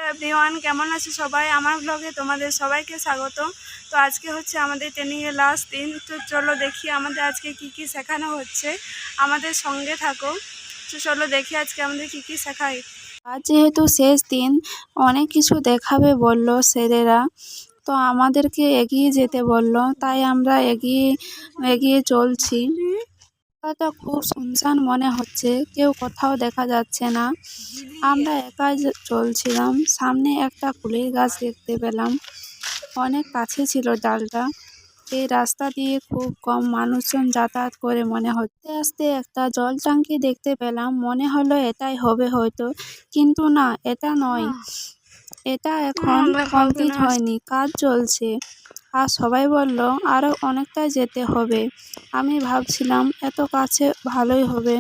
Everyone, কেমন আছো সবাই? আমার ব্লগে তোমাদের সবাইকে স্বাগত। তো আজকে হচ্ছে আমাদের ট্রেনিংয়ের লাস্ট দিন। তো চলো দেখি আমাদের আজকে কি কি শেখানো হচ্ছে। আমাদের সঙ্গে থাকো। তো চলো দেখি আজকে আমাদের কি কি শেখায়। আজ যেহেতু শেষ দিন, অনেক কিছু দেখাবে বললো স্যারেরা। তো আমাদেরকে এগিয়ে যেতে বললো, তাই আমরা এগিয়ে এগিয়ে চলছি। রাস্তাটা খুব শুনশান মনে হচ্ছে, কেউ কোথাও দেখা যাচ্ছে না। আমরা একাই চলছিলাম। সামনে একটা কুলের গাছ দেখতে পেলাম, অনেক কাছে ছিল ডালটা। এই রাস্তা দিয়ে খুব কম মানুষজন যাতায়াত করে মনে হচ্ছে। আস্তে একটা জল ট্যাঙ্কি দেখতে পেলাম, মনে হলো এটাই হবে হয়তো, কিন্তু না, এটা নয়। এটা এখন কমপ্লিট হয়নি, কাজ চলছে। আর সবাই বলল আরও অনেকটা যেতে হবে। আমি ভাবছিলাম এত কাছে ভালোই হবে।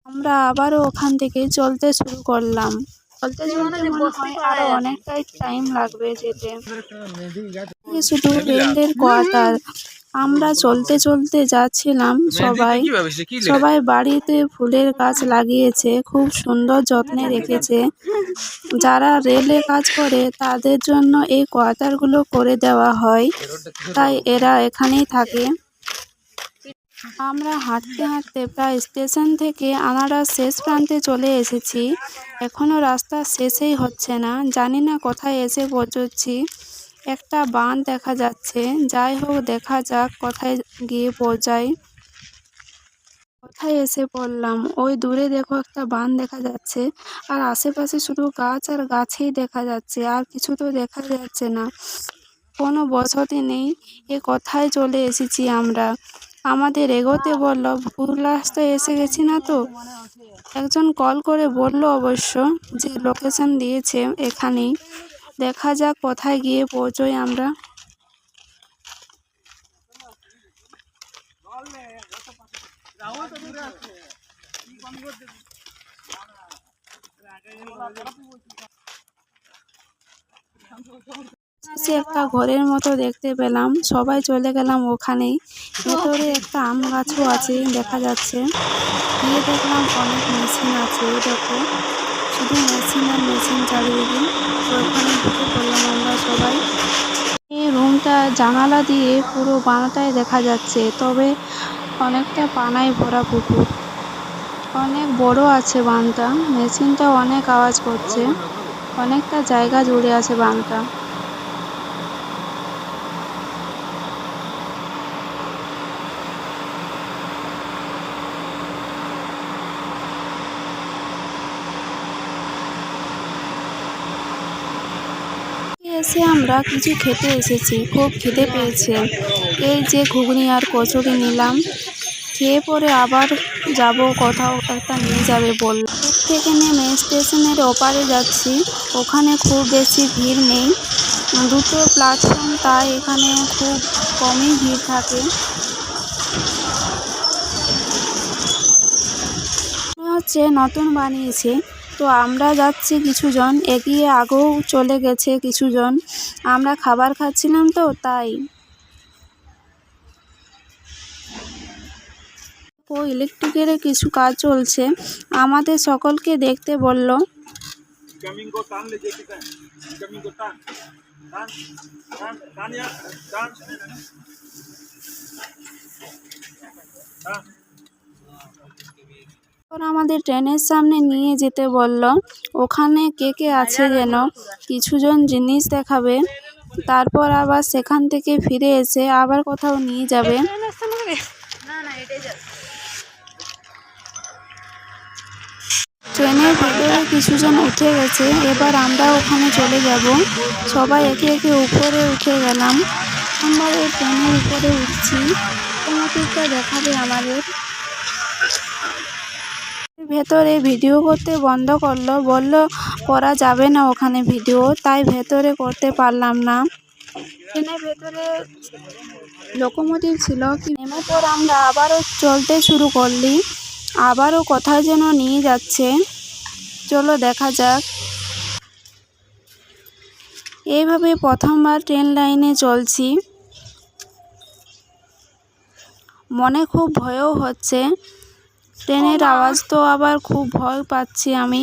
আমরা আবারও ওখান থেকে চলতে শুরু করলাম। চলতে চলতে মনে হয় আরো অনেকটাই টাইম লাগবে যেতে। শুধু রেলের কোয়ার্টার। আমরা চলতে চলতে যাচ্ছিলাম। সবাই বাড়িতে ফুলের গাছ লাগিয়েছে, খুব সুন্দর যত্নে রেখেছে। যারা রেলে কাজ করে তাদের জন্য এই কোয়ার্টারগুলো করে দেওয়া হয়, তাই এরা এখানেই থাকে। আমরা হাঁটতে হাঁটতে প্রায় স্টেশন থেকে আনাড়ার শেষ প্রান্তে চলে এসেছি। এখনও রাস্তা শেষই হচ্ছে না, জানি না কোথায় এসে পৌঁছচ্ছি। একটা বাঁধ দেখা যাচ্ছে, যাই হোক দেখা যাক কোথায় গিয়ে পৌঁছাই। কোথায় এসে পড়লাম, ওই দূরে দেখো একটা বাঁধ দেখা যাচ্ছে, আর আশেপাশে শুধু গাছ আর গাছেই দেখা যাচ্ছে, আর কিছু তো দেখা যাচ্ছে না। কোনো বসতি নেই। কোথায় চলে এসেছি আমরা। আমাদের এগোতে বলল, ভুল রাস্তায় এসে গেছি না তো? একজন কল করে বলল অবশ্য যে লোকেশন দিয়েছে এখানেই। দেখা যাক কোথায় গিয়ে পৌঁছোই আমরা। একটা ঘরের মতো দেখতে পেলাম, সবাই চলে গেলাম ওখানেই। ভেতরে একটা আম গাছও আছে দেখা যাচ্ছে। গিয়ে দেখলাম অনেক মেশিন আছে, দেখো শুধু মেশিন আর মেশিন চারিদিকে। তো ওখানে ঢুকে পড়লাম আমরা সবাই। এই রুমটা জানালা দিয়ে পুরো বানাটাই দেখা যাচ্ছে, তবে অনেকটা পানায় ভরা পুকুর। অনেক বড় আছে বাঁধটা, মেশিনটা অনেক আওয়াজ করছে। অনেকটা জায়গা জুড়ে আছে বাঁধটা। এসে আমরা কিছু খেতে এসেছি, খুব খিদে পেয়েছে। এই যে ঘুগনি আর কচুরি নিলাম। খেয়ে পরে আবার যাব, কোথাও একটা নিয়ে যাবে বলল। থেকে নেমে স্টেশনের ওপারে যাচ্ছি। ওখানে খুব বেশি ভিড় নেই, দুটো প্ল্যাটফর্ম, তাই এখানে খুব কমই ভিড় থাকে। হচ্ছে নতুন বানিয়েছে। তো আমরা যাচ্ছি কিছুজন, এগিয়ে আগেও চলে গেছে কিছুজন। আমরা খাবার খাচ্ছিলাম তো তাই। ও ইলেকট্রিকের কিছু কাজ চলছে, আমাদের সকলকে দেখতে বলল। আমাদের ট্রেনের সামনে নিয়ে যেতে বলল। ওখানে কে কে আছে যেন, কিছুজন জিনিস দেখাবে, তারপর আবার সেখান থেকে ফিরে এসে আবার কোথাও নিয়ে যাবে। ট্রেনের ভেতরে কিছুজন উঠে গেছে, এবার আমরা ওখানে চলে যাব। সবাই একে একে উপরে উঠে গেলাম। আমরা এই ট্রেনের উপরে উঠছি, তোমাদেরটা দেখাবে আমাদের। ভেতরে ভিডিও করতে বন্ধ করলো, বলল করা যাবে না ওখানে ভিডিও, তাই ভেতরে করতে পারলাম না। ট্রেনের ভেতরে লোকোমোটিভ ছিল, নেমে পর আমরা আবারও চলতে শুরু করলি। আবারও কোথায় যেন নিয়ে যাচ্ছে, চলো দেখা যাক। এইভাবে প্রথমবার ট্রেন লাইনে চলছি। মনে খুব ভয়ও হচ্ছে, ট্রেনের আওয়াজ তো আবার খুব ভয় পাচ্ছি আমি।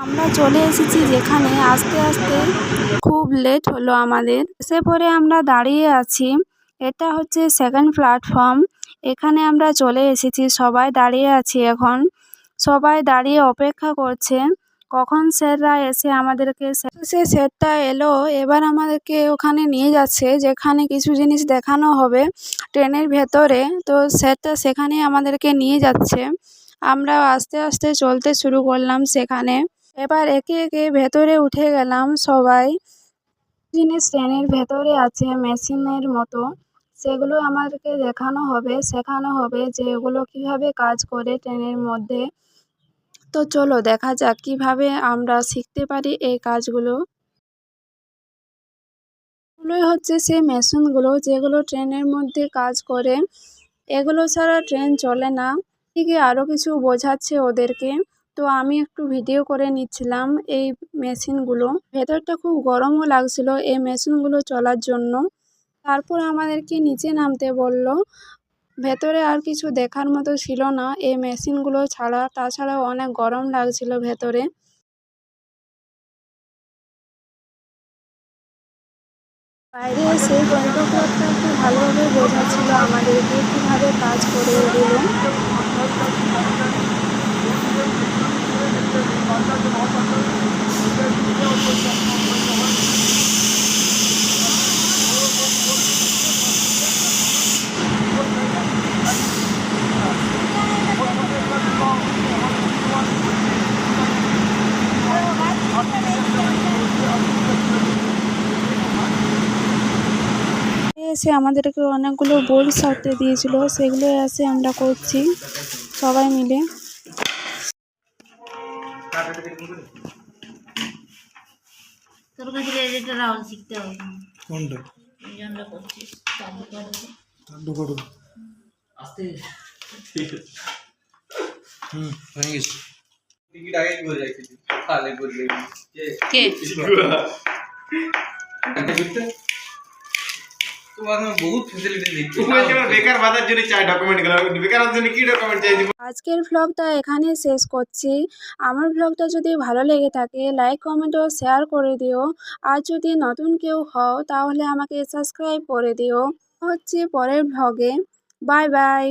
আমরা চলে এসেছি যেখানে আস্তে আস্তে খুব লেট হলো আমাদের। এসে পরে আমরা দাঁড়িয়ে আছি। এটা হচ্ছে সেকেন্ড প্ল্যাটফর্ম। এখানে আমরা চলে এসেছি, সবাই দাঁড়িয়ে আছি এখন। সবাই দাঁড়িয়ে অপেক্ষা করছে কখন স্যাররা এসে আমাদেরকে স্যারটা এলো। এবার আমাদেরকে ওখানে নিয়ে যাচ্ছে যেখানে কিছু জিনিস দেখানো হবে ট্রেনের ভেতরে। তো স্যারটা সেখানে আমাদেরকে নিয়ে যাচ্ছে। আমরা আস্তে আস্তে চলতে শুরু করলাম সেখানে। এবার একে একে ভেতরে উঠে গেলাম সবাই। জিনিস ট্রেনের ভেতরে আছে মেশিনের মতো, সেগুলো আমাদেরকে শেখানো হবে যে ওগুলো কীভাবে কাজ করে ট্রেনের মধ্যে। তো চলো দেখা যাক কীভাবে আমরা শিখতে পারি এই কাজগুলো। এগুলোই হচ্ছে সেই মেশিনগুলো যেগুলো ট্রেনের মধ্যে কাজ করে। এগুলো ছাড়া ট্রেন চলে না। এদিকে আরও কিছু বোঝাচ্ছে ওদেরকে। তো আমি একটু ভিডিও করে নিচ্ছিলাম এই মেশিনগুলো। ভেতরটা খুব গরমও লাগছিল এই মেশিনগুলো চলার জন্য। তারপর আমাদেরকে নিচে নামতে বলল। ভেতরে আর কিছু দেখার মতো ছিল না এই মেশিনগুলো ছাড়া। তাছাড়াও অনেক গরম লাগছিল ভেতরে। বাইরে এসে কন্ট্রাক্টরটা একটু ভালোভাবে বোঝাচ্ছিল আমাদেরকে কীভাবে কাজ করে এগুলো। এসে আমাদেরকে অনেকগুলো বোর্ড সারতে দিয়েছিল, সেগুলো এসে আমরা করছি সবাই মিলে। তোর কাছে এটা রাউন্ড শিখতে হবে কোনটা এই জন্য করছিস চালু করে চালু করো আস্তে ঠিক আছে হয়ে গেছে টিকিট আগে করে রাখছি তাহলে বললে কে তোমার বহুত ফ্যাসিলিটি দিচ্ছে বেকার বাজার জন্য চাই ডকুমেন্ট গুলো বেকার জন্য কি ডকুমেন্ট চাই আজকের ভ্লগটা এখানেই শেষ করছি। আমার ভ্লগটা যদি ভালো লেগে থাকে লাইক কমেন্ট ও শেয়ার করে দিও। আর যদি নতুন কেউ হও তাহলে আমাকে সাবস্ক্রাইব করে দিও। হচ্ছে পরের ভ্লগে। Bye bye.